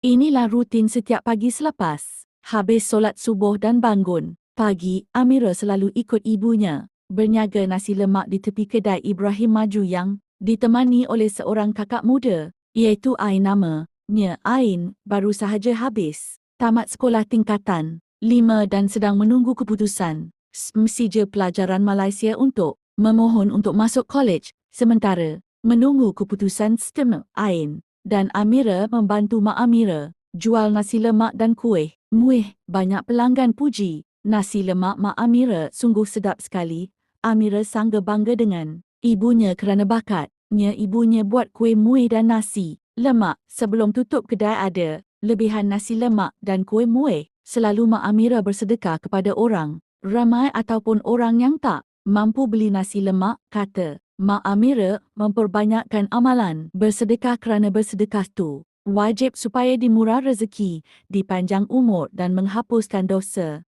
Inilah rutin setiap pagi selepas habis solat subuh dan bangun. Pagi, Amira selalu ikut ibunya berniaga nasi lemak di tepi kedai Ibrahim Maju yang ditemani oleh seorang kakak muda, iaitu Ain. Namanya Ain baru sahaja habis tamat sekolah tingkatan 5 dan sedang menunggu keputusan SMSIJ pelajaran Malaysia untuk memohon untuk masuk college. Sementara menunggu keputusan STEM, Ain dan Amira membantu Mak Amira jual nasi lemak dan kuih. Muih, banyak pelanggan puji. Nasi lemak Mak Amira sungguh sedap sekali. Amira sangga bangga dengan ibunya kerana bakatnya ibunya buat kuih muih dan nasi lemak. Sebelum tutup kedai ada lebihan nasi lemak dan kuih muih. Selalu Mak Amira bersedekah kepada orang ramai ataupun orang yang tak mampu beli nasi lemak, kata Mak Amira. Memperbanyakkan amalan bersedekah kerana bersedekah tu wajib supaya dimurah rezeki, dipanjang umur dan menghapuskan dosa.